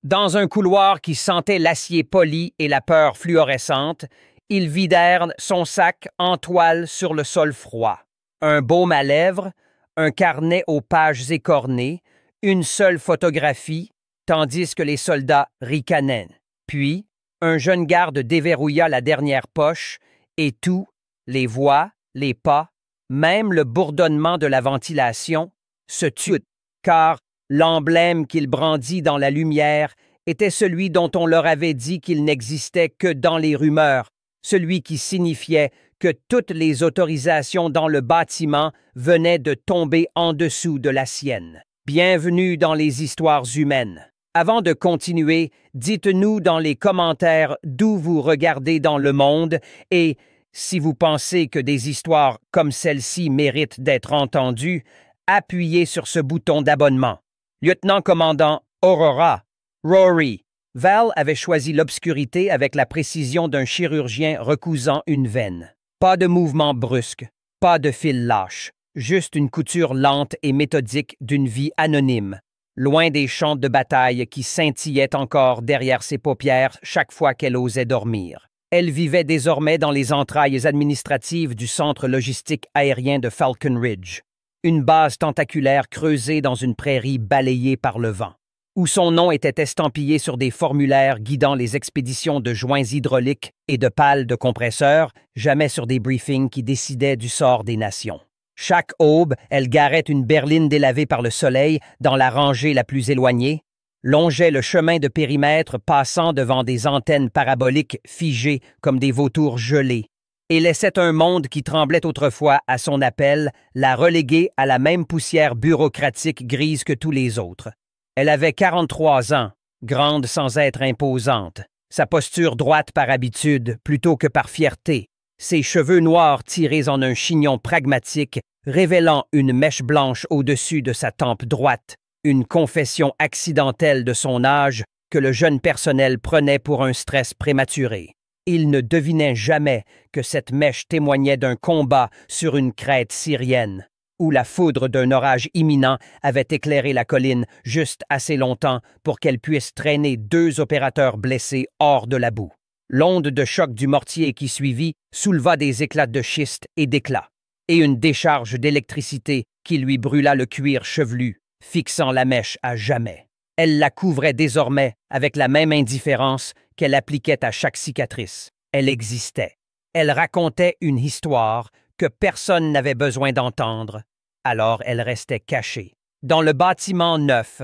Dans un couloir qui sentait l'acier poli et la peur fluorescente, ils vidèrent son sac en toile sur le sol froid. Un baume à lèvres, un carnet aux pages écornées, une seule photographie, tandis que les soldats ricanaient. Puis, un jeune garde déverrouilla la dernière poche, et tout, les voix, les pas, même le bourdonnement de la ventilation, se tut, car l'emblème qu'il brandit dans la lumière était celui dont on leur avait dit qu'il n'existait que dans les rumeurs, celui qui signifiait que toutes les autorisations dans le bâtiment venaient de tomber en dessous de la sienne. Bienvenue dans les histoires humaines. Avant de continuer, dites-nous dans les commentaires d'où vous regardez dans le monde et, si vous pensez que des histoires comme celle-ci méritent d'être entendues, appuyez sur ce bouton d'abonnement. Lieutenant-commandant Aurora, Rory. Val avait choisi l'obscurité avec la précision d'un chirurgien recousant une veine. Pas de mouvement brusque, pas de fil lâche, juste une couture lente et méthodique d'une vie anonyme, loin des champs de bataille qui scintillaient encore derrière ses paupières chaque fois qu'elle osait dormir. Elle vivait désormais dans les entrailles administratives du centre logistique aérien de Falcon Ridge, une base tentaculaire creusée dans une prairie balayée par le vent, où son nom était estampillé sur des formulaires guidant les expéditions de joints hydrauliques et de pales de compresseurs, jamais sur des briefings qui décidaient du sort des nations. Chaque aube, elle garait une berline délavée par le soleil dans la rangée la plus éloignée, longeait le chemin de périmètre passant devant des antennes paraboliques figées comme des vautours gelés, et laissait un monde qui tremblait autrefois à son appel la reléguer à la même poussière bureaucratique grise que tous les autres. Elle avait 43 ans, grande sans être imposante, sa posture droite par habitude plutôt que par fierté, ses cheveux noirs tirés en un chignon pragmatique révélant une mèche blanche au-dessus de sa tempe droite, une confession accidentelle de son âge que le jeune personnel prenait pour un stress prématuré. Il ne devinait jamais que cette mèche témoignait d'un combat sur une crête syrienne, où la foudre d'un orage imminent avait éclairé la colline juste assez longtemps pour qu'elle puisse traîner 2 opérateurs blessés hors de la boue. L'onde de choc du mortier qui suivit souleva des éclats de schiste et d'éclats, et une décharge d'électricité qui lui brûla le cuir chevelu, fixant la mèche à jamais. Elle la couvrait désormais avec la même indifférence qu'elle appliquait à chaque cicatrice. Elle existait. Elle racontait une histoire que personne n'avait besoin d'entendre, alors elle restait cachée. Dans le bâtiment neuf,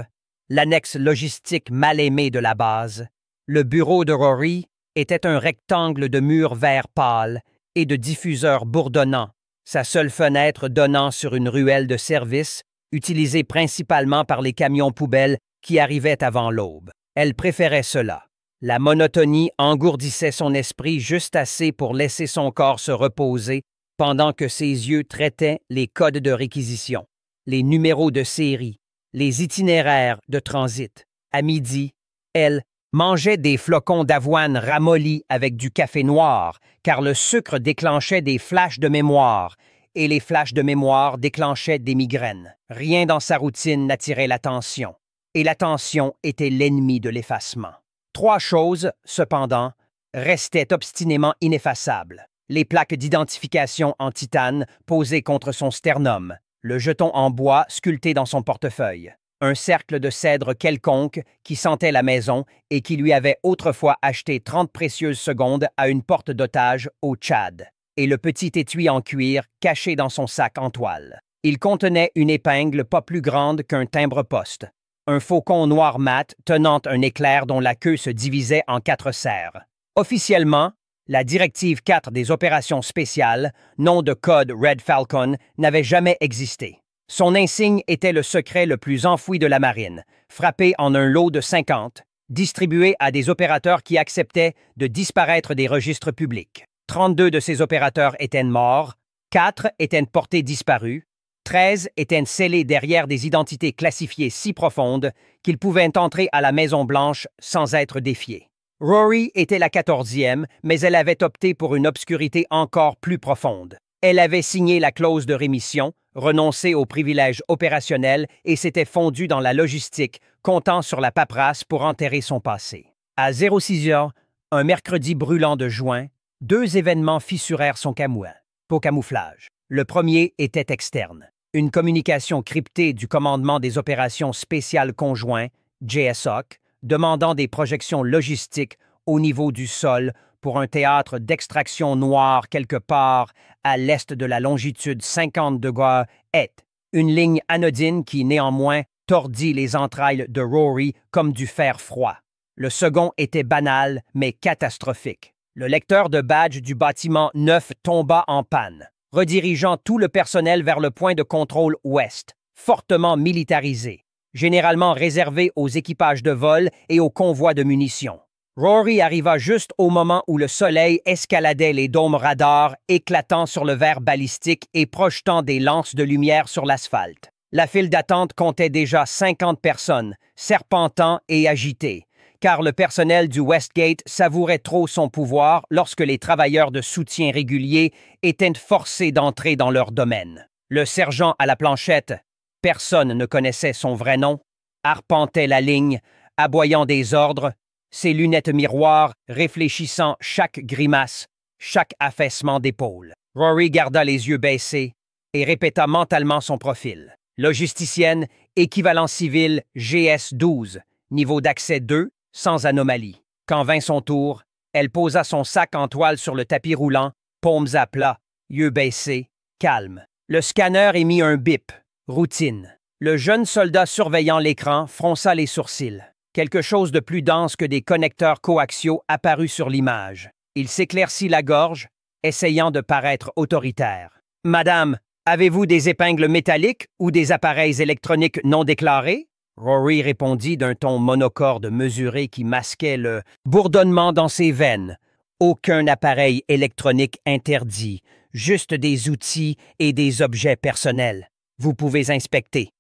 l'annexe logistique mal aimée de la base, le bureau de Rory était un rectangle de murs vert pâle et de diffuseurs bourdonnants, sa seule fenêtre donnant sur une ruelle de service utilisée principalement par les camions poubelles qui arrivaient avant l'aube. Elle préférait cela. La monotonie engourdissait son esprit juste assez pour laisser son corps se reposer pendant que ses yeux traitaient les codes de réquisition, les numéros de série, les itinéraires de transit. À midi, elle mangeait des flocons d'avoine ramollis avec du café noir, car le sucre déclenchait des flashs de mémoire, et les flashs de mémoire déclenchaient des migraines. Rien dans sa routine n'attirait l'attention, et l'attention était l'ennemi de l'effacement. 3 choses, cependant, restaient obstinément ineffaçables. Les plaques d'identification en titane posées contre son sternum, le jeton en bois sculpté dans son portefeuille, un cercle de cèdre quelconque qui sentait la maison et qui lui avait autrefois acheté 30 précieuses secondes à une porte d'otage au Tchad, et le petit étui en cuir caché dans son sac en toile. Il contenait une épingle pas plus grande qu'un timbre-poste, un faucon noir mat tenant un éclair dont la queue se divisait en 4 serres. Officiellement, la Directive 4 des opérations spéciales, nom de code Red Falcon, n'avait jamais existé. Son insigne était le secret le plus enfoui de la marine, frappé en un lot de 50, distribué à des opérateurs qui acceptaient de disparaître des registres publics. 32 de ces opérateurs étaient morts, 4 étaient portés disparus, 13 étaient scellés derrière des identités classifiées si profondes qu'ils pouvaient entrer à la Maison-Blanche sans être défiés. Rory était la 14e, mais elle avait opté pour une obscurité encore plus profonde. Elle avait signé la clause de rémission, renoncé aux privilèges opérationnels et s'était fondue dans la logistique, comptant sur la paperasse pour enterrer son passé. À 06 heures, un mercredi brûlant de juin, deux événements fissurèrent son camouflage. Le premier était externe. Une communication cryptée du commandement des opérations spéciales conjoints, JSOC, demandant des projections logistiques au niveau du sol pour un théâtre d'extraction noire quelque part à l'est de la longitude 50 degrés est une ligne anodine qui, néanmoins, tordit les entrailles de Rory comme du fer froid. Le second était banal, mais catastrophique. Le lecteur de badge du bâtiment 9 tomba en panne, redirigeant tout le personnel vers le point de contrôle ouest, fortement militarisé, généralement réservé aux équipages de vol et aux convois de munitions. Rory arriva juste au moment où le soleil escaladait les dômes radars, éclatant sur le verre balistique et projetant des lances de lumière sur l'asphalte. La file d'attente comptait déjà 50 personnes, serpentant et agitées, car le personnel du Westgate savourait trop son pouvoir lorsque les travailleurs de soutien réguliers étaient forcés d'entrer dans leur domaine. Le sergent à la planchette, personne ne connaissait son vrai nom, arpentait la ligne, aboyant des ordres, ses lunettes miroirs réfléchissant chaque grimace, chaque affaissement d'épaule. Rory garda les yeux baissés et répéta mentalement son profil. Logisticienne, équivalent civil GS-12, niveau d'accès 2, sans anomalie. Quand vint son tour, elle posa son sac en toile sur le tapis roulant, paumes à plat, yeux baissés, calme. Le scanner émit un bip, routine. Le jeune soldat surveillant l'écran fronça les sourcils. Quelque chose de plus dense que des connecteurs coaxiaux apparut sur l'image. Il s'éclaircit la gorge, essayant de paraître autoritaire. « Madame, avez-vous des épingles métalliques ou des appareils électroniques non déclarés? » Rory répondit d'un ton monocorde mesuré qui masquait le bourdonnement dans ses veines. « Aucun appareil électronique interdit, juste des outils et des objets personnels. Vous pouvez inspecter. »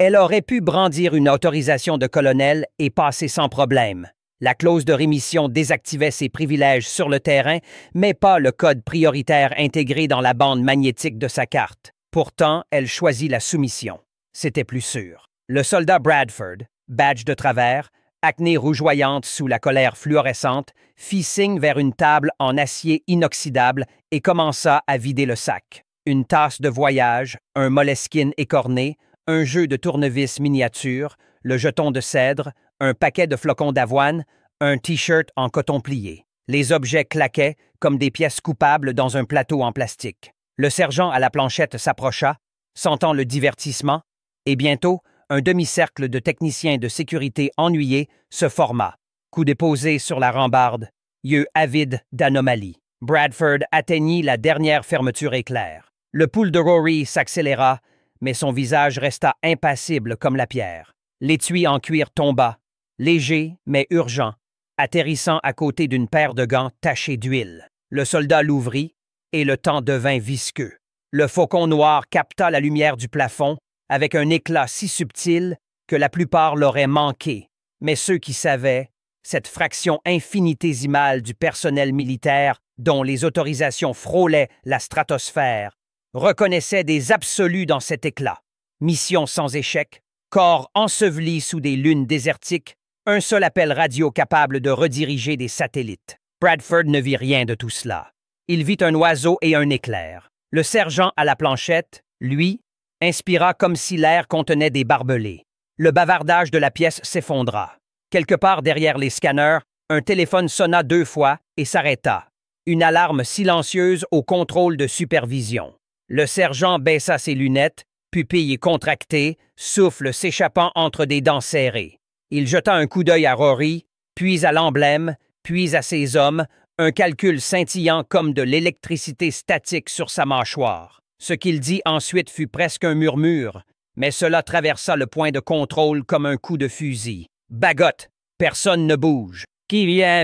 Elle aurait pu brandir une autorisation de colonel et passer sans problème. La clause de rémission désactivait ses privilèges sur le terrain, mais pas le code prioritaire intégré dans la bande magnétique de sa carte. Pourtant, elle choisit la soumission. C'était plus sûr. Le soldat Bradford, badge de travers, acné rougeoyante sous la colère fluorescente, fit signe vers une table en acier inoxydable et commença à vider le sac. Une tasse de voyage, un Moleskine écorné, un jeu de tournevis miniature, le jeton de cèdre, un paquet de flocons d'avoine, un T-shirt en coton plié. Les objets claquaient comme des pièces coupables dans un plateau en plastique. Le sergent à la planchette s'approcha, sentant le divertissement, et bientôt, un demi-cercle de techniciens de sécurité ennuyés se forma, coude déposé sur la rambarde, yeux avides d'anomalie. Bradford atteignit la dernière fermeture éclair. Le pouls de Rory s'accéléra, mais son visage resta impassible comme la pierre. L'étui en cuir tomba, léger mais urgent, atterrissant à côté d'une paire de gants tachés d'huile. Le soldat l'ouvrit, et le temps devint visqueux. Le faucon noir capta la lumière du plafond avec un éclat si subtil que la plupart l'auraient manqué. Mais ceux qui savaient, cette fraction infinitésimale du personnel militaire dont les autorisations frôlaient la stratosphère, reconnaissaient des absolus dans cet éclat. Mission sans échec, corps enseveli sous des lunes désertiques, un seul appel radio capable de rediriger des satellites. Bradford ne vit rien de tout cela. Il vit un oiseau et un éclair. Le sergent à la planchette, lui, inspira comme si l'air contenait des barbelés. Le bavardage de la pièce s'effondra. Quelque part derrière les scanners, un téléphone sonna 2 fois et s'arrêta. Une alarme silencieuse au contrôle de supervision. Le sergent baissa ses lunettes, pupilles contractées, souffle s'échappant entre des dents serrées. Il jeta un coup d'œil à Rory, puis à l'emblème, puis à ses hommes, un calcul scintillant comme de l'électricité statique sur sa mâchoire. Ce qu'il dit ensuite fut presque un murmure, mais cela traversa le point de contrôle comme un coup de fusil. Bagotte! Personne ne bouge. Qui vient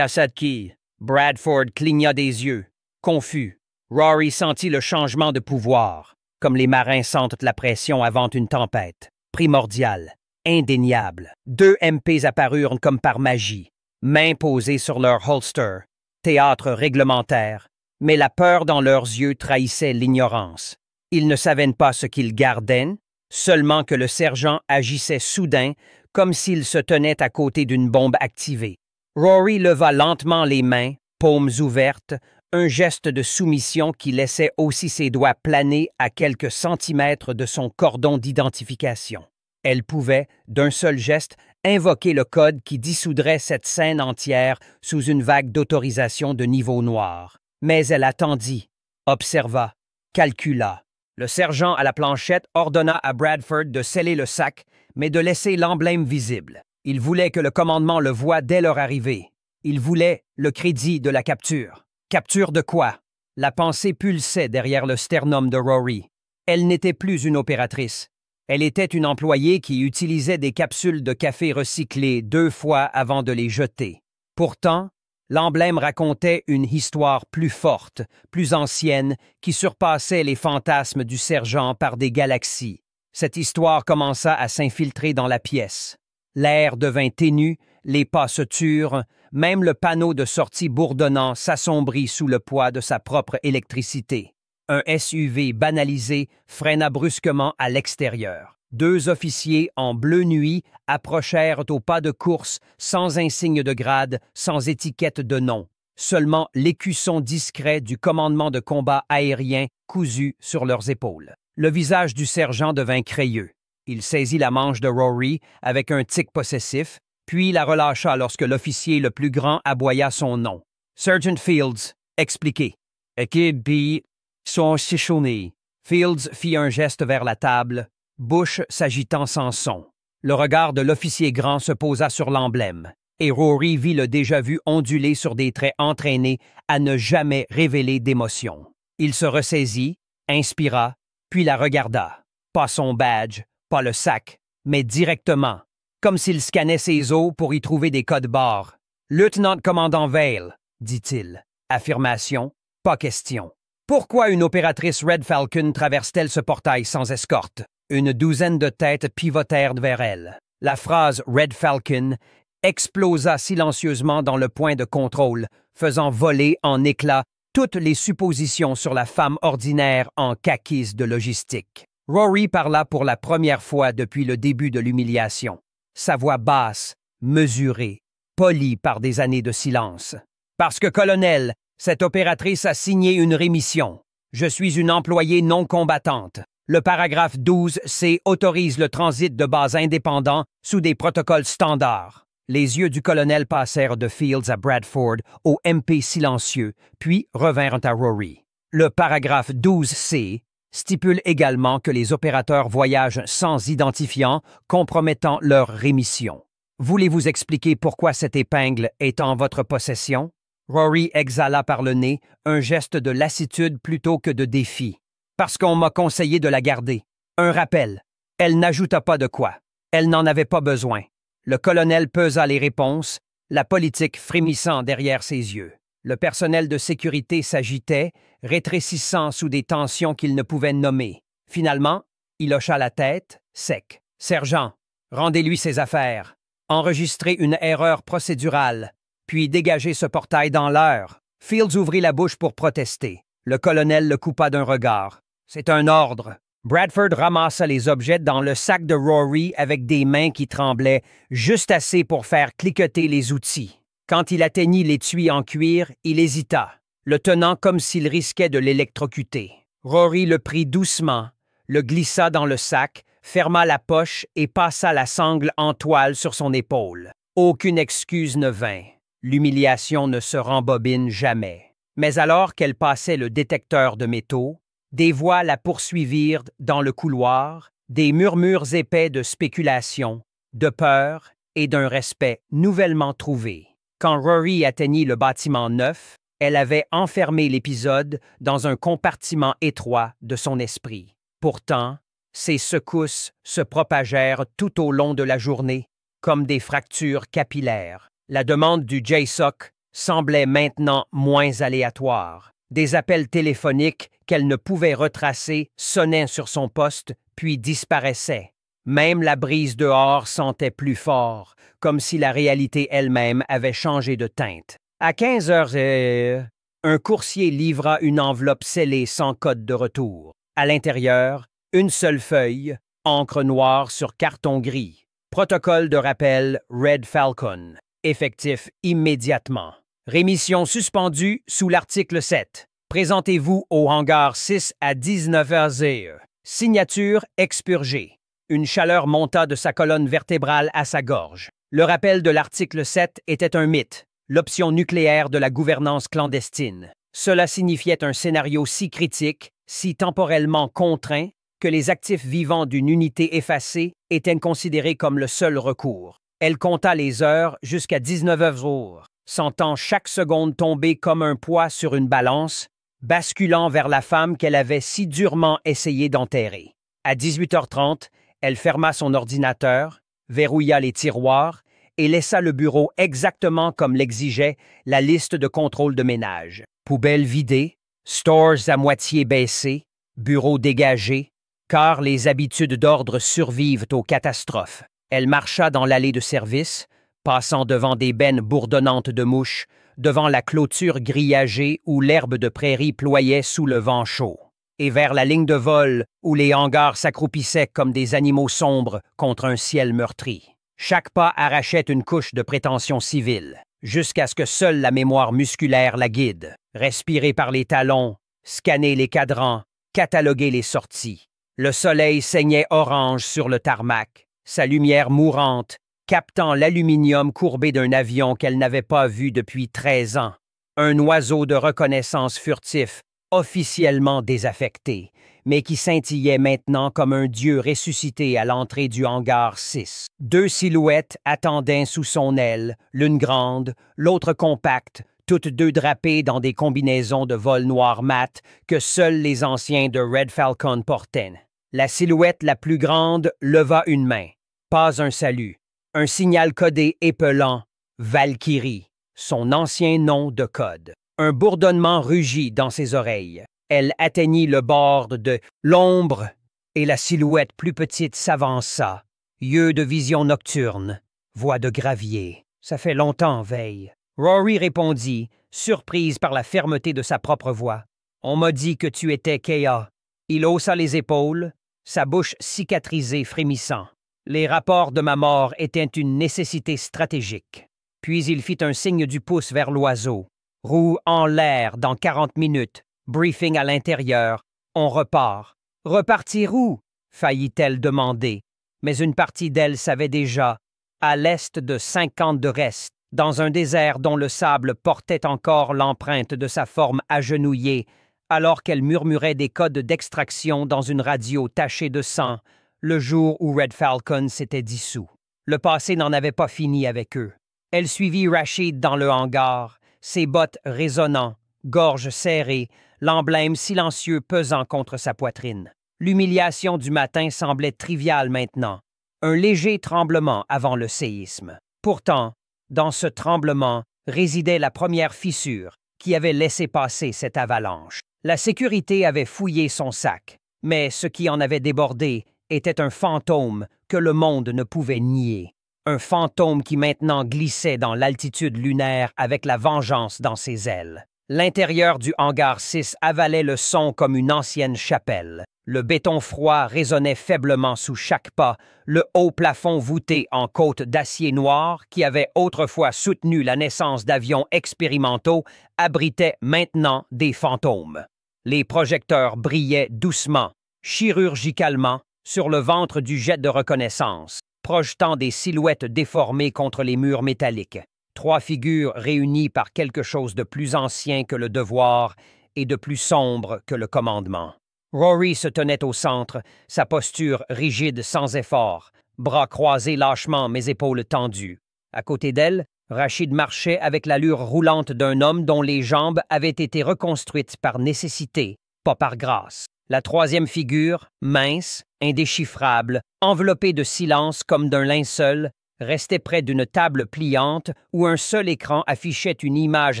qui? Bradford cligna des yeux, confus. Rory sentit le changement de pouvoir, comme les marins sentent la pression avant une tempête. Primordial, indéniable. 2 MPs apparurent comme par magie, mains posées sur leur holster, théâtre réglementaire, mais la peur dans leurs yeux trahissait l'ignorance. Ils ne savaient pas ce qu'ils gardaient, seulement que le sergent agissait soudain, comme s'il se tenait à côté d'une bombe activée. Rory leva lentement les mains, paumes ouvertes, un geste de soumission qui laissait aussi ses doigts planer à quelques centimètres de son cordon d'identification. Elle pouvait, d'un seul geste, invoquer le code qui dissoudrait cette scène entière sous une vague d'autorisation de niveau noir. Mais elle attendit, observa, calcula. Le sergent à la planchette ordonna à Bradford de sceller le sac, mais de laisser l'emblème visible. Il voulait que le commandement le voie dès leur arrivée. Il voulait le crédit de la capture. Capture de quoi? La pensée pulsait derrière le sternum de Rory. Elle n'était plus une opératrice. Elle était une employée qui utilisait des capsules de café recyclées 2 fois avant de les jeter. Pourtant, l'emblème racontait une histoire plus forte, plus ancienne, qui surpassait les fantasmes du sergent par des galaxies. Cette histoire commença à s'infiltrer dans la pièce. L'air devint ténu, les pas se turent, même le panneau de sortie bourdonnant s'assombrit sous le poids de sa propre électricité. Un SUV banalisé freina brusquement à l'extérieur. 2 officiers en bleu nuit approchèrent au pas de course, sans insigne de grade, sans étiquette de nom. Seulement l'écusson discret du commandement de combat aérien cousu sur leurs épaules. Le visage du sergent devint crayeux. Il saisit la manche de Rory avec un tic possessif, puis la relâcha lorsque l'officier le plus grand aboya son nom. « Sergeant Fields, expliquez. »« Équipe B, sont chichonnés. » Fields fit un geste vers la table, bouche s'agitant sans son. Le regard de l'officier grand se posa sur l'emblème, et Rory vit le déjà-vu onduler sur des traits entraînés à ne jamais révéler d'émotion. Il se ressaisit, inspira, puis la regarda. Pas son badge, pas le sac, mais directement, comme s'il scannait ses os pour y trouver des codes barres. « Lieutenant-commandant Vale, » dit-il. Affirmation, pas question. Pourquoi une opératrice Red Falcon traverse-t-elle ce portail sans escorte? Une douzaine de têtes pivotèrent vers elle. La phrase Red Falcon explosa silencieusement dans le point de contrôle, faisant voler en éclats toutes les suppositions sur la femme ordinaire en kakis de logistique. Rory parla pour la première fois depuis le début de l'humiliation. Sa voix basse, mesurée, polie par des années de silence. « Parce que, colonel, cette opératrice a signé une rémission. Je suis une employée non combattante. Le paragraphe 12C autorise le transit de base indépendant sous des protocoles standards. » Les yeux du colonel passèrent de Fields à Bradford, au MP silencieux, puis revinrent à Rory. Le paragraphe 12C stipule également que les opérateurs voyagent sans identifiant, compromettant leur rémission. Voulez-vous expliquer pourquoi cette épingle est en votre possession? Rory exhala par le nez, un geste de lassitude plutôt que de défi. Parce qu'on m'a conseillé de la garder. Un rappel. Elle n'ajouta pas de quoi. Elle n'en avait pas besoin. Le colonel pesa les réponses, la politique frémissant derrière ses yeux. Le personnel de sécurité s'agitait, rétrécissant sous des tensions qu'il ne pouvait nommer. Finalement, il hocha la tête, sec. « Sergent, rendez-lui ses affaires. Enregistrez une erreur procédurale, puis dégagez ce portail dans l'heure. » Fields ouvrit la bouche pour protester. Le colonel le coupa d'un regard. « C'est un ordre. » Bradford ramassa les objets dans le sac de Rory avec des mains qui tremblaient, juste assez pour faire cliqueter les outils. Quand il atteignit l'étui en cuir, il hésita, le tenant comme s'il risquait de l'électrocuter. Rory le prit doucement, le glissa dans le sac, ferma la poche et passa la sangle en toile sur son épaule. Aucune excuse ne vint. L'humiliation ne se rembobine jamais. Mais alors qu'elle passait le détecteur de métaux, des voix la poursuivirent dans le couloir, des murmures épais de spéculation, de peur et d'un respect nouvellement trouvé. Quand Rory atteignit le bâtiment neuf, elle avait enfermé l'épisode dans un compartiment étroit de son esprit. Pourtant, ces secousses se propagèrent tout au long de la journée, comme des fractures capillaires. La demande du JSOC semblait maintenant moins aléatoire. Des appels téléphoniques qu'elle ne pouvait retracer sonnaient sur son poste, puis disparaissaient. Même la brise dehors sentait plus fort, comme si la réalité elle-même avait changé de teinte. À 15 heures, un coursier livra une enveloppe scellée sans code de retour. À l'intérieur, une seule feuille, encre noire sur carton gris. Protocole de rappel Red Falcon. Effectif immédiatement. Rémission suspendue sous l'article 7. Présentez-vous au hangar 6 à 19h. Signature expurgée. Une chaleur monta de sa colonne vertébrale à sa gorge. Le rappel de l'article 7 était un mythe, l'option nucléaire de la gouvernance clandestine. Cela signifiait un scénario si critique, si temporellement contraint, que les actifs vivants d'une unité effacée étaient considérés comme le seul recours. Elle compta les heures jusqu'à 19h, sentant chaque seconde tomber comme un poids sur une balance, basculant vers la femme qu'elle avait si durement essayé d'enterrer. À 18h30, elle ferma son ordinateur, verrouilla les tiroirs et laissa le bureau exactement comme l'exigeait la liste de contrôle de ménage. Poubelles vidées, stores à moitié baissés, bureaux dégagés, car les habitudes d'ordre survivent aux catastrophes. Elle marcha dans l'allée de service, passant devant des bennes bourdonnantes de mouches, devant la clôture grillagée où l'herbe de prairie ployait sous le vent chaud, et vers la ligne de vol où les hangars s'accroupissaient comme des animaux sombres contre un ciel meurtri. Chaque pas arrachait une couche de prétention civile, jusqu'à ce que seule la mémoire musculaire la guide. Respirer par les talons, scanner les cadrans, cataloguer les sorties. Le soleil saignait orange sur le tarmac, sa lumière mourante, captant l'aluminium courbé d'un avion qu'elle n'avait pas vu depuis 13 ans. Un oiseau de reconnaissance furtif, officiellement désaffecté, mais qui scintillait maintenant comme un dieu ressuscité à l'entrée du hangar 6. Deux silhouettes attendaient sous son aile, l'une grande, l'autre compacte, toutes deux drapées dans des combinaisons de vol noir mat que seuls les anciens de Red Falcon portaient. La silhouette la plus grande leva une main. Pas un salut. Un signal codé épelant « Valkyrie », son ancien nom de code. Un bourdonnement rugit dans ses oreilles. Elle atteignit le bord de l'ombre et la silhouette plus petite s'avança. Yeux de vision nocturne, voix de gravier. « Ça fait longtemps, Veille. » Rory répondit, surprise par la fermeté de sa propre voix. « On m'a dit que tu étais Kea. » Il haussa les épaules, sa bouche cicatrisée frémissant. Les rapports de ma mort étaient une nécessité stratégique. Puis il fit un signe du pouce vers l'oiseau. Roue en l'air dans 40 minutes. Briefing à l'intérieur. On repart. Repartir où? Faillit-elle demander. Mais une partie d'elle savait déjà. À l'est de 50 de rest, dans un désert dont le sable portait encore l'empreinte de sa forme agenouillée, alors qu'elle murmurait des codes d'extraction dans une radio tachée de sang, le jour où Red Falcon s'était dissous. Le passé n'en avait pas fini avec eux. Elle suivit Rashid dans le hangar, ses bottes résonnant, gorge serrée, l'emblème silencieux pesant contre sa poitrine. L'humiliation du matin semblait triviale maintenant, un léger tremblement avant le séisme. Pourtant, dans ce tremblement résidait la première fissure qui avait laissé passer cette avalanche. La sécurité avait fouillé son sac, mais ce qui en avait débordé était un fantôme que le monde ne pouvait nier. Un fantôme qui maintenant glissait dans l'altitude lunaire avec la vengeance dans ses ailes. L'intérieur du hangar 6 avalait le son comme une ancienne chapelle. Le béton froid résonnait faiblement sous chaque pas, le haut plafond voûté en côte d'acier noir qui avait autrefois soutenu la naissance d'avions expérimentaux abritait maintenant des fantômes. Les projecteurs brillaient doucement, chirurgicalement, sur le ventre du jet de reconnaissance, projetant des silhouettes déformées contre les murs métalliques. Trois figures réunies par quelque chose de plus ancien que le devoir et de plus sombre que le commandement. Rory se tenait au centre, sa posture rigide sans effort, bras croisés lâchement mais épaules tendues. À côté d'elle, Rashid marchait avec l'allure roulante d'un homme dont les jambes avaient été reconstruites par nécessité, pas par grâce. La troisième figure, mince, indéchiffrable, enveloppée de silence comme d'un linceul, restait près d'une table pliante où un seul écran affichait une image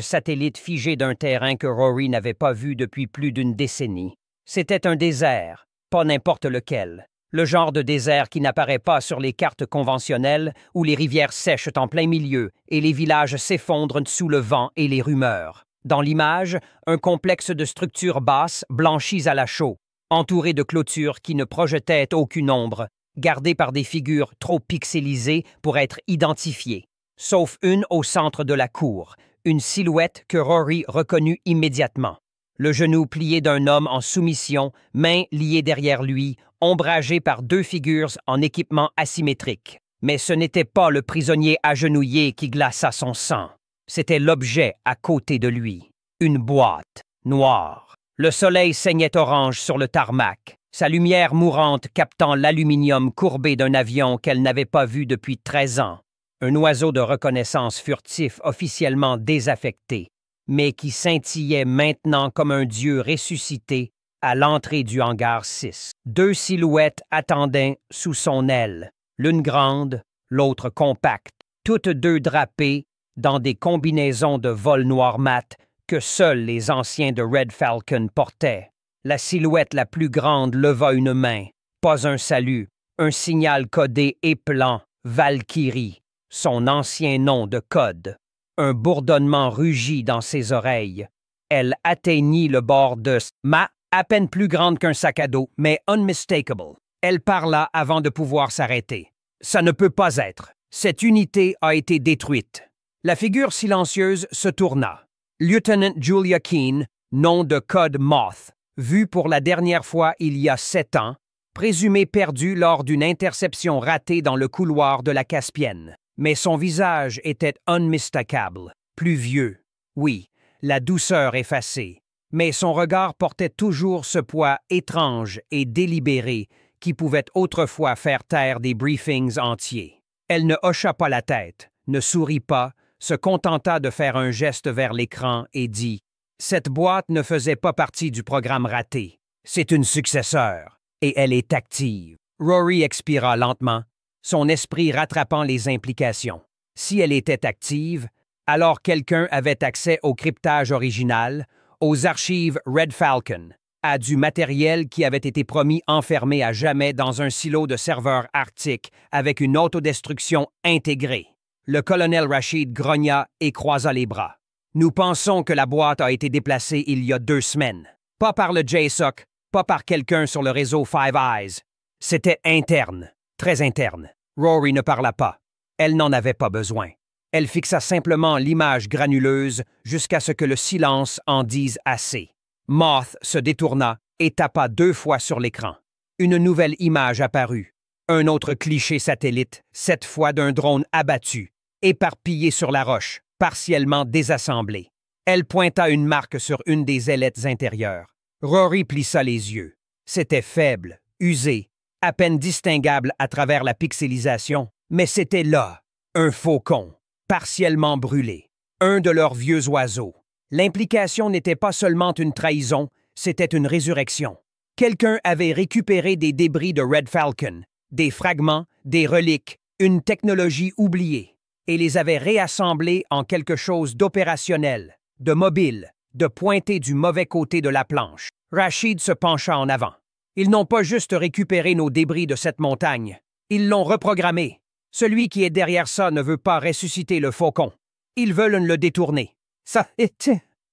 satellite figée d'un terrain que Rory n'avait pas vu depuis plus d'une décennie. C'était un désert, pas n'importe lequel, Le genre de désert qui n'apparaît pas sur les cartes conventionnelles, où les rivières sèchent en plein milieu et les villages s'effondrent sous le vent et les rumeurs. Dans l'image, un complexe de structures basses blanchies à la chaux, entouré de clôtures qui ne projetaient aucune ombre, gardées par des figures trop pixelisées pour être identifiées, sauf une au centre de la cour, une silhouette que Rory reconnut immédiatement. Le genou plié d'un homme en soumission, mains liées derrière lui, ombragé par deux figures en équipement asymétrique. Mais ce n'était pas le prisonnier agenouillé qui glaça son sang. C'était l'objet à côté de lui. Une boîte noire. Le soleil saignait orange sur le tarmac, sa lumière mourante captant l'aluminium courbé d'un avion qu'elle n'avait pas vu depuis 13 ans. Un oiseau de reconnaissance furtif officiellement désaffecté, mais qui scintillait maintenant comme un dieu ressuscité à l'entrée du hangar 6. Deux silhouettes attendaient sous son aile, l'une grande, l'autre compacte, toutes deux drapées dans des combinaisons de vol noir mat que seuls les anciens de Red Falcon portaient. La silhouette la plus grande leva une main, pas un salut, un signal codé épelant, Valkyrie, son ancien nom de code. Un bourdonnement rugit dans ses oreilles. Elle atteignit le bord de Ma, à peine plus grande qu'un sac à dos, mais unmistakable. Elle parla avant de pouvoir s'arrêter. Ça ne peut pas être. Cette unité a été détruite. La figure silencieuse se tourna. Lieutenant Julia Keene, nom de code Moth, vu pour la dernière fois il y a 7 ans, présumé perdu lors d'une interception ratée dans le couloir de la Caspienne. Mais son visage était unmistakable, plus vieux. Oui, la douceur effacée. Mais son regard portait toujours ce poids étrange et délibéré qui pouvait autrefois faire taire des briefings entiers. Elle ne hocha pas la tête, ne sourit pas, se contenta de faire un geste vers l'écran et dit « Cette boîte ne faisait pas partie du programme raté. C'est une successeur, et elle est active. » Rory expira lentement, son esprit rattrapant les implications. Si elle était active, alors quelqu'un avait accès au cryptage original, aux archives Red Falcon, à du matériel qui avait été promis enfermé à jamais dans un silo de serveurs arctiques avec une autodestruction intégrée. Le colonel Rashid grogna et croisa les bras. « Nous pensons que la boîte a été déplacée il y a 2 semaines. Pas par le JSOC, pas par quelqu'un sur le réseau Five Eyes. C'était interne, très interne. » Rory ne parla pas. Elle n'en avait pas besoin. Elle fixa simplement l'image granuleuse jusqu'à ce que le silence en dise assez. Moth se détourna et tapa 2 fois sur l'écran. Une nouvelle image apparut. Un autre cliché satellite, cette fois d'un drone abattu, éparpillé sur la roche, partiellement désassemblé. Elle pointa une marque sur une des ailettes intérieures. Rory plissa les yeux. C'était faible, usé, à peine distinguable à travers la pixelisation, mais c'était là, un faucon, partiellement brûlé, un de leurs vieux oiseaux. L'implication n'était pas seulement une trahison, c'était une résurrection. Quelqu'un avait récupéré des débris de Red Falcon, des fragments, des reliques, une technologie oubliée, et les avait réassemblés en quelque chose d'opérationnel, de mobile, de pointé du mauvais côté de la planche. Rashid se pencha en avant. Ils n'ont pas juste récupéré nos débris de cette montagne, ils l'ont reprogrammé. Celui qui est derrière ça ne veut pas ressusciter le faucon. Ils veulent le détourner. Ça est...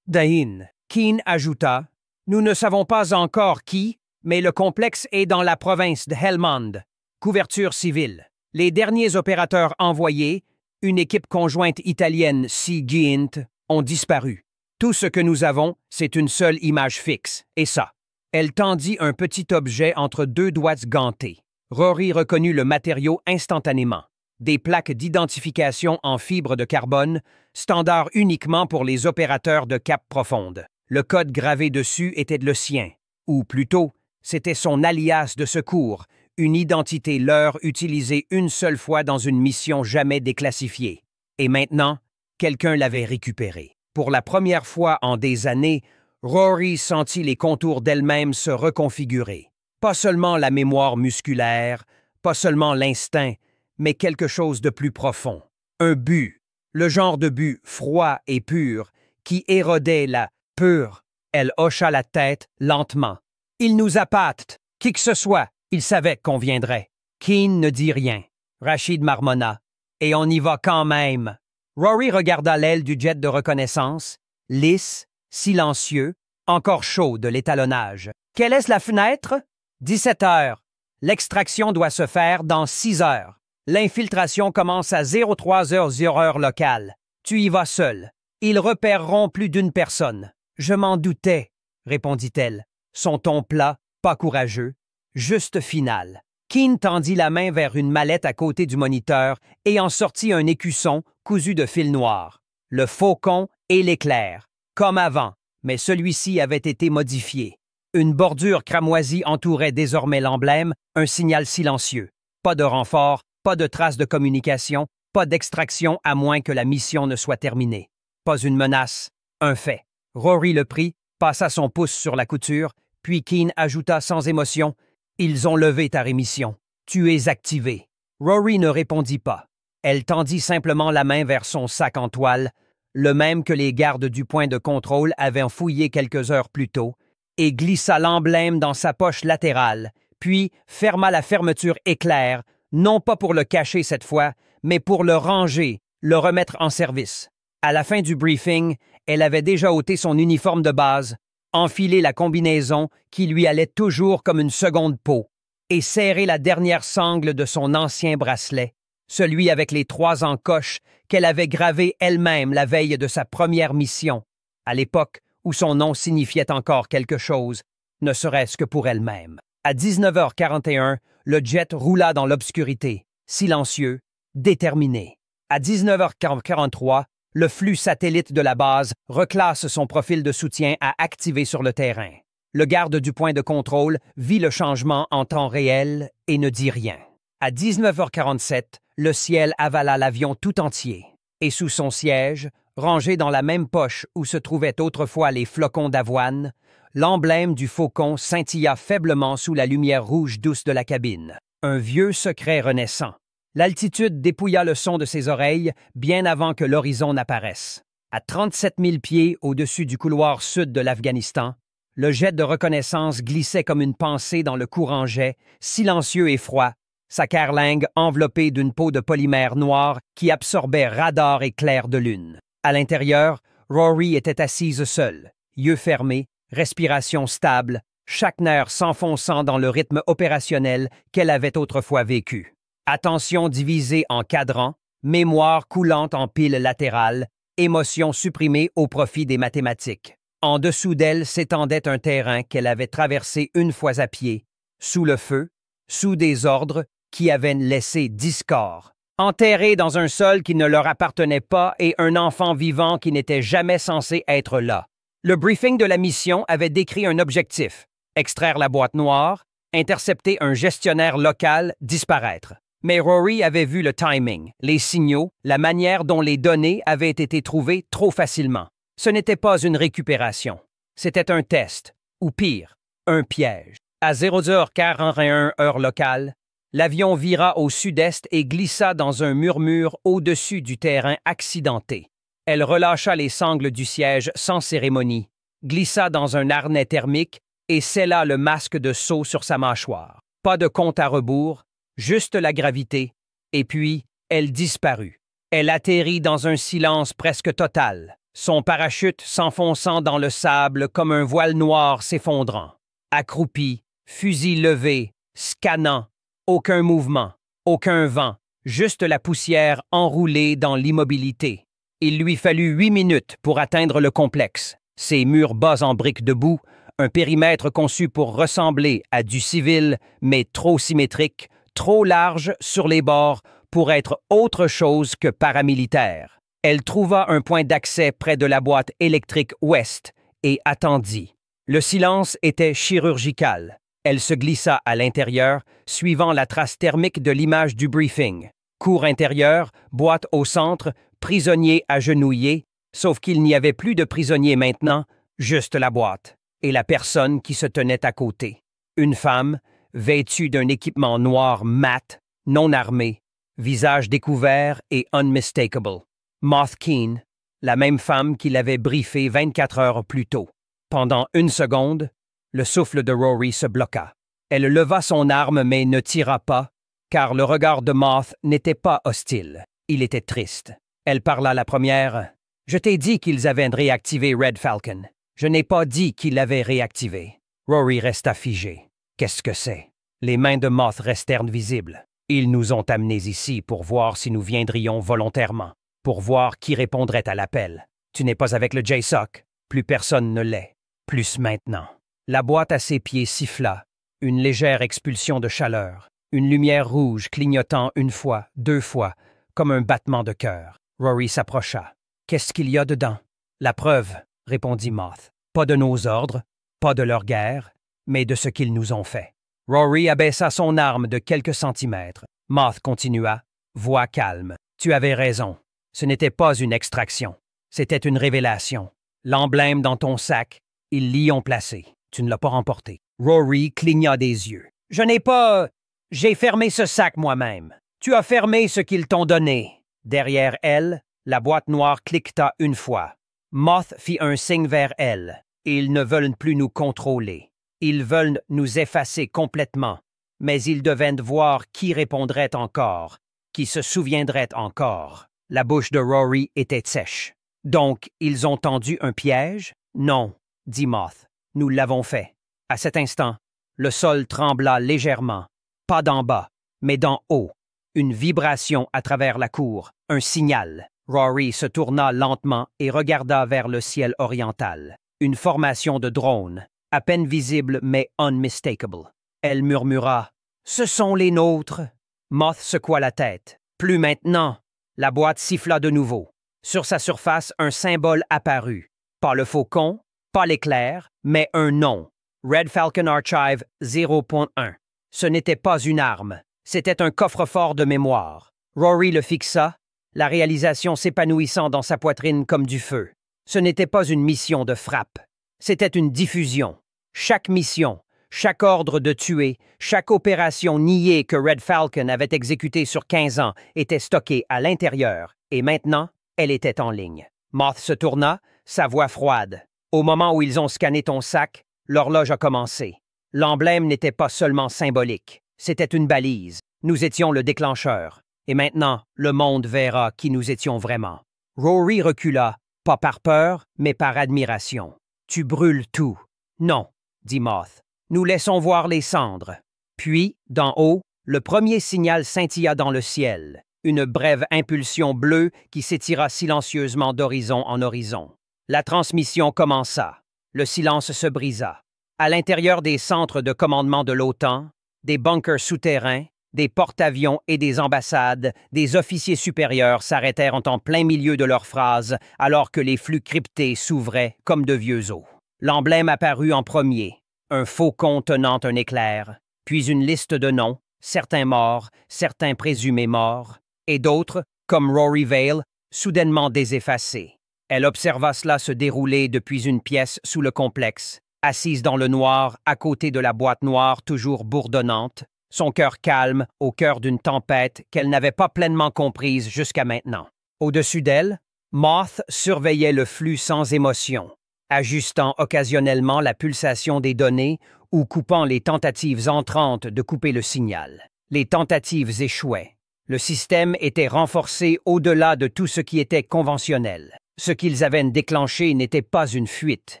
Dahin. Keene ajouta, « Nous ne savons pas encore qui, mais le complexe est dans la province de Helmand. Couverture civile. Les derniers opérateurs envoyés, une équipe conjointe italienne Sea Giant, ont disparu. Tout ce que nous avons, c'est une seule image fixe, et ça. » Elle tendit un petit objet entre 2 doigts gantés. Rory reconnut le matériau instantanément. Des plaques d'identification en fibre de carbone, standard uniquement pour les opérateurs de cap profonde. Le code gravé dessus était le sien, ou plutôt, c'était son alias de secours, une identité leurre utilisée une seule fois dans une mission jamais déclassifiée. Et maintenant, quelqu'un l'avait récupérée. Pour la première fois en des années, Rory sentit les contours d'elle-même se reconfigurer. Pas seulement la mémoire musculaire, pas seulement l'instinct, mais quelque chose de plus profond. Un but, le genre de but froid et pur, qui érodait la pure. Elle hocha la tête lentement. « Il nous appâte, qui que ce soit, Il savait qu'on viendrait. Keane ne dit rien. Rachid marmonna. Et on y va quand même. Rory regarda l'aile du jet de reconnaissance, lisse, silencieux, encore chaud de l'étalonnage. Quelle est la fenêtre? 17 heures. L'extraction doit se faire dans 6 heures. L'infiltration commence à 03 heure locale. Tu y vas seul. Ils repéreront plus d'une personne. Je m'en doutais, répondit-elle, son ton plat, pas courageux, juste final. Keane tendit la main vers une mallette à côté du moniteur et en sortit un écusson cousu de fil noir. Le faucon et l'éclair, comme avant, mais celui-ci avait été modifié. Une bordure cramoisie entourait désormais l'emblème, un signal silencieux. Pas de renfort, pas de traces de communication, pas d'extraction à moins que la mission ne soit terminée. Pas une menace, un fait. Rory le prit, passa son pouce sur la couture, puis Keane ajouta sans émotion « Ils ont levé ta rémission. Tu es activé. » Rory ne répondit pas. Elle tendit simplement la main vers son sac en toile, le même que les gardes du point de contrôle avaient fouillé quelques heures plus tôt, et glissa l'emblème dans sa poche latérale, puis ferma la fermeture éclair, non pas pour le cacher cette fois, mais pour le ranger, le remettre en service. À la fin du briefing, elle avait déjà ôté son uniforme de base, enfilé la combinaison qui lui allait toujours comme une seconde peau, et serré la dernière sangle de son ancien bracelet, celui avec les 3 encoches qu'elle avait gravé elle-même la veille de sa première mission, à l'époque où son nom signifiait encore quelque chose, ne serait-ce que pour elle-même. À 19h41, le jet roula dans l'obscurité, silencieux, déterminé. À 19h43, le flux satellite de la base reclasse son profil de soutien à activer sur le terrain. Le garde du point de contrôle vit le changement en temps réel et ne dit rien. À 19h47, le ciel avala l'avion tout entier, et sous son siège, rangé dans la même poche où se trouvaient autrefois les flocons d'avoine, l'emblème du faucon scintilla faiblement sous la lumière rouge douce de la cabine. Un vieux secret renaissant. L'altitude dépouilla le son de ses oreilles bien avant que l'horizon n'apparaisse. À 37 000 pieds au-dessus du couloir sud de l'Afghanistan, le jet de reconnaissance glissait comme une pensée dans le courant jet, silencieux et froid, sa carlingue enveloppée d'une peau de polymère noir qui absorbait radar et clair de lune. À l'intérieur, Rory était assise seule, yeux fermés, respiration stable, chaque nerf s'enfonçant dans le rythme opérationnel qu'elle avait autrefois vécu. Attention divisée en cadrans, mémoire coulante en piles latérales, émotion supprimée au profit des mathématiques. En dessous d'elle s'étendait un terrain qu'elle avait traversé une fois à pied, sous le feu, sous des ordres qui avaient laissé 10 corps, enterrés dans un sol qui ne leur appartenait pas et un enfant vivant qui n'était jamais censé être là. Le briefing de la mission avait décrit un objectif, extraire la boîte noire, intercepter un gestionnaire local, disparaître. Mais Rory avait vu le timing, les signaux, la manière dont les données avaient été trouvées trop facilement. Ce n'était pas une récupération. C'était un test, ou pire, un piège. À 0h41 heure locale, l'avion vira au sud-est et glissa dans un murmure au-dessus du terrain accidenté. Elle relâcha les sangles du siège sans cérémonie, glissa dans un harnais thermique et scella le masque de saut sur sa mâchoire. Pas de compte à rebours, juste la gravité, et puis elle disparut. Elle atterrit dans un silence presque total, son parachute s'enfonçant dans le sable comme un voile noir s'effondrant. Accroupie, fusil levé, scannant, aucun mouvement, aucun vent, juste la poussière enroulée dans l'immobilité. Il lui fallut 8 minutes pour atteindre le complexe, ses murs bas en briques de boue, un périmètre conçu pour ressembler à du civil, mais trop symétrique, trop large sur les bords pour être autre chose que paramilitaire. Elle trouva un point d'accès près de la boîte électrique ouest et attendit. Le silence était chirurgical. Elle se glissa à l'intérieur, suivant la trace thermique de l'image du briefing. Cour intérieure, boîte au centre, prisonnier agenouillé, sauf qu'il n'y avait plus de prisonnier maintenant, juste la boîte, et la personne qui se tenait à côté. Une femme, vêtue d'un équipement noir mat, non armé, visage découvert et unmistakable. Moth Keane, la même femme qui l'avait briefé 24 heures plus tôt. Pendant une seconde, le souffle de Rory se bloqua. Elle leva son arme mais ne tira pas, car le regard de Moth n'était pas hostile. Il était triste. Elle parla la première. « Je t'ai dit qu'ils avaient réactivé Red Falcon. Je n'ai pas dit qu'ils l'avaient réactivé. » Rory resta figé. « Qu'est-ce que c'est? » Les mains de Moth restèrent visibles. « Ils nous ont amenés ici pour voir si nous viendrions volontairement, pour voir qui répondrait à l'appel. Tu n'es pas avec le JSOC. Plus personne ne l'est. Plus maintenant. » La boîte à ses pieds siffla. Une légère expulsion de chaleur. Une lumière rouge clignotant une fois, deux fois, comme un battement de cœur. Rory s'approcha. « Qu'est-ce qu'il y a dedans? » « La preuve, » répondit Moth. « Pas de nos ordres, pas de leur guerre, mais de ce qu'ils nous ont fait. » Rory abaissa son arme de quelques centimètres. Moth continua, voix calme. « Tu avais raison. Ce n'était pas une extraction. C'était une révélation. L'emblème dans ton sac, ils l'y ont placé. Tu ne l'as pas remporté. » Rory cligna des yeux. « Je n'ai pas... J'ai fermé ce sac moi-même. Tu as fermé ce qu'ils t'ont donné. » Derrière elle, la boîte noire cliqueta une fois. Moth fit un signe vers elle. « Ils ne veulent plus nous contrôler. Ils veulent nous effacer complètement. Mais ils devaient voir qui répondrait encore, qui se souviendrait encore. » La bouche de Rory était sèche. « Donc, ils ont tendu un piège? »« Non, » dit Moth. « Nous l'avons fait. » À cet instant, le sol trembla légèrement. Pas d'en bas, mais d'en haut. Une vibration à travers la cour, un signal. Rory se tourna lentement et regarda vers le ciel oriental. Une formation de drones, à peine visible mais unmistakable. Elle murmura « Ce sont les nôtres !» Moth secoua la tête. « Plus maintenant !» La boîte siffla de nouveau. Sur sa surface, un symbole apparut. Pas le faucon, pas l'éclair, mais un nom. Red Falcon Archive 0.1. Ce n'était pas une arme, c'était un coffre-fort de mémoire. Rory le fixa, la réalisation s'épanouissant dans sa poitrine comme du feu. Ce n'était pas une mission de frappe, c'était une diffusion. Chaque mission, chaque ordre de tuer, chaque opération niée que Red Falcon avait exécutée sur 15 ans était stockée à l'intérieur, et maintenant, elle était en ligne. Moth se tourna, sa voix froide. Au moment où ils ont scanné ton sac, l'horloge a commencé. L'emblème n'était pas seulement symbolique, c'était une balise. Nous étions le déclencheur. Et maintenant, le monde verra qui nous étions vraiment. Rory recula, pas par peur, mais par admiration. « Tu brûles tout. »« Non, » dit Moth. « Nous laissons voir les cendres. » Puis, d'en haut, le premier signal scintilla dans le ciel. Une brève impulsion bleue qui s'étira silencieusement d'horizon en horizon. La transmission commença. Le silence se brisa. À l'intérieur des centres de commandement de l'OTAN, des bunkers souterrains, des porte-avions et des ambassades, des officiers supérieurs s'arrêtèrent en plein milieu de leurs phrases alors que les flux cryptés s'ouvraient comme de vieux os. L'emblème apparut en premier, un faucon tenant un éclair, puis une liste de noms, certains morts, certains présumés morts, et d'autres, comme Rory Vale, soudainement déseffacés. Elle observa cela se dérouler depuis une pièce sous le complexe, assise dans le noir à côté de la boîte noire toujours bourdonnante, son cœur calme au cœur d'une tempête qu'elle n'avait pas pleinement comprise jusqu'à maintenant. Au-dessus d'elle, Moth surveillait le flux sans émotion, ajustant occasionnellement la pulsation des données ou coupant les tentatives entrantes de couper le signal. Les tentatives échouaient. Le système était renforcé au-delà de tout ce qui était conventionnel. Ce qu'ils avaient déclenché n'était pas une fuite,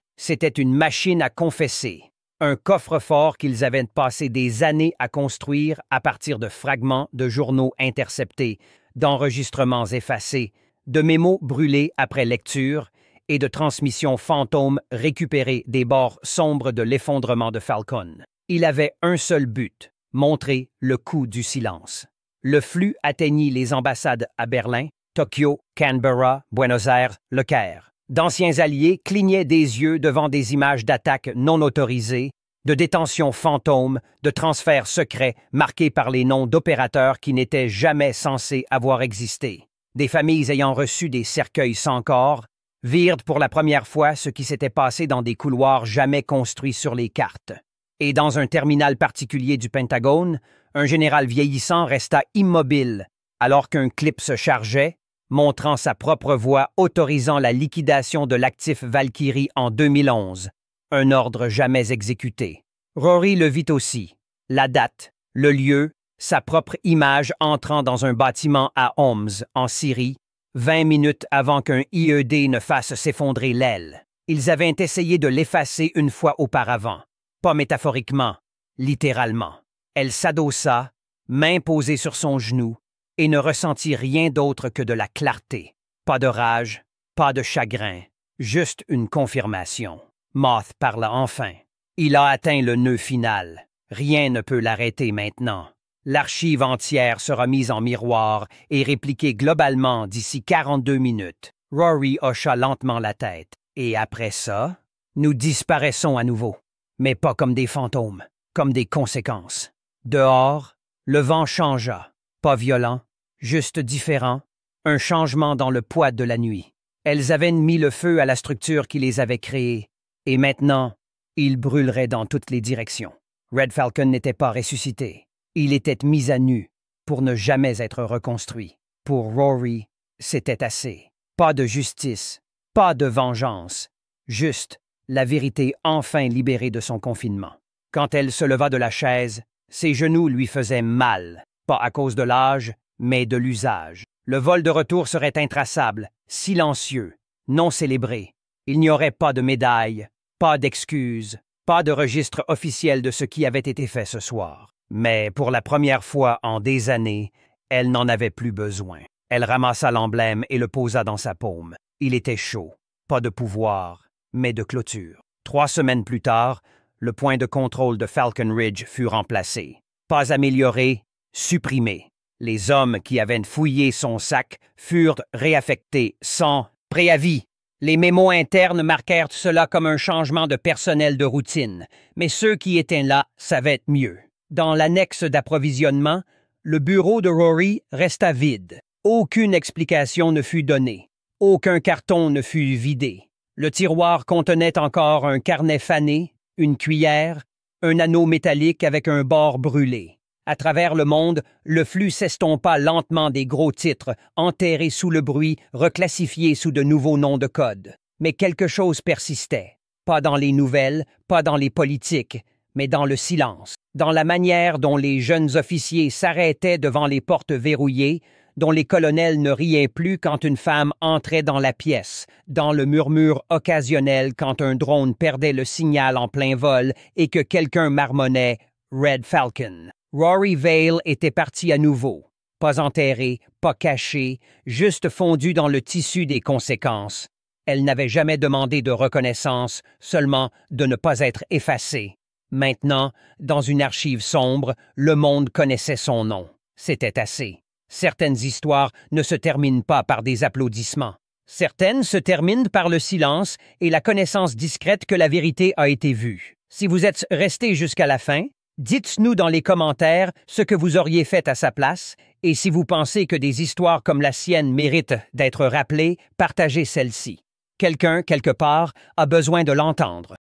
c'était une machine à confesser. Un coffre-fort qu'ils avaient passé des années à construire à partir de fragments de journaux interceptés, d'enregistrements effacés, de mémos brûlés après lecture et de transmissions fantômes récupérées des bords sombres de l'effondrement de Falcon. Il avait un seul but, montrer le coup du silence. Le flux atteignit les ambassades à Berlin, Tokyo, Canberra, Buenos Aires, Le Caire. D'anciens alliés clignaient des yeux devant des images d'attaques non autorisées, de détentions fantômes, de transferts secrets marqués par les noms d'opérateurs qui n'étaient jamais censés avoir existé. Des familles ayant reçu des cercueils sans corps virent pour la première fois ce qui s'était passé dans des couloirs jamais construits sur les cartes. Et dans un terminal particulier du Pentagone, un général vieillissant resta immobile alors qu'un clip se chargeait, montrant sa propre voix autorisant la liquidation de l'actif Valkyrie en 2011, un ordre jamais exécuté. Rory le vit aussi. La date, le lieu, sa propre image entrant dans un bâtiment à Homs, en Syrie, 20 minutes avant qu'un IED ne fasse s'effondrer l'aile. Ils avaient essayé de l'effacer une fois auparavant, pas métaphoriquement, littéralement. Elle s'adossa, main posée sur son genou, et ne ressentit rien d'autre que de la clarté. Pas de rage, pas de chagrin, juste une confirmation. Moth parla enfin. Il a atteint le nœud final. Rien ne peut l'arrêter maintenant. L'archive entière sera mise en miroir et répliquée globalement d'ici 42 minutes. Rory hocha lentement la tête. Et après ça, nous disparaissons à nouveau. Mais pas comme des fantômes, comme des conséquences. Dehors, le vent changea. Pas violent, juste différent. Un changement dans le poids de la nuit. Elles avaient mis le feu à la structure qui les avait créées. Et maintenant, il brûlerait dans toutes les directions. Red Falcon n'était pas ressuscité. Il était mis à nu pour ne jamais être reconstruit. Pour Rory, c'était assez. Pas de justice, pas de vengeance. Juste la vérité enfin libérée de son confinement. Quand elle se leva de la chaise, ses genoux lui faisaient mal. Pas à cause de l'âge, mais de l'usage. Le vol de retour serait intraçable, silencieux, non célébré. Il n'y aurait pas de médaille, pas d'excuses, pas de registre officiel de ce qui avait été fait ce soir. Mais pour la première fois en des années, elle n'en avait plus besoin. Elle ramassa l'emblème et le posa dans sa paume. Il était chaud. Pas de pouvoir, mais de clôture. 3 semaines plus tard, le point de contrôle de Falcon Ridge fut remplacé. Pas amélioré, supprimé. Les hommes qui avaient fouillé son sac furent réaffectés sans préavis. Les mémos internes marquèrent cela comme un changement de personnel de routine, mais ceux qui étaient là savaient mieux. Dans l'annexe d'approvisionnement, le bureau de Rory resta vide. Aucune explication ne fut donnée. Aucun carton ne fut vidé. Le tiroir contenait encore un carnet fané, une cuillère, un anneau métallique avec un bord brûlé. À travers le monde, le flux s'estompa lentement des gros titres, enterrés sous le bruit, reclassifiés sous de nouveaux noms de code. Mais quelque chose persistait. Pas dans les nouvelles, pas dans les politiques, mais dans le silence. Dans la manière dont les jeunes officiers s'arrêtaient devant les portes verrouillées, dont les colonels ne riaient plus quand une femme entrait dans la pièce, dans le murmure occasionnel quand un drone perdait le signal en plein vol et que quelqu'un marmonnait « Red Falcon ». Rory Vale était parti à nouveau, pas enterré, pas caché, juste fondu dans le tissu des conséquences. Elle n'avait jamais demandé de reconnaissance, seulement de ne pas être effacée. Maintenant, dans une archive sombre, le monde connaissait son nom. C'était assez. Certaines histoires ne se terminent pas par des applaudissements. Certaines se terminent par le silence et la connaissance discrète que la vérité a été vue. Si vous êtes resté jusqu'à la fin, dites-nous dans les commentaires ce que vous auriez fait à sa place et si vous pensez que des histoires comme la sienne méritent d'être rappelées, partagez celle-ci. Quelqu'un, quelque part, a besoin de l'entendre.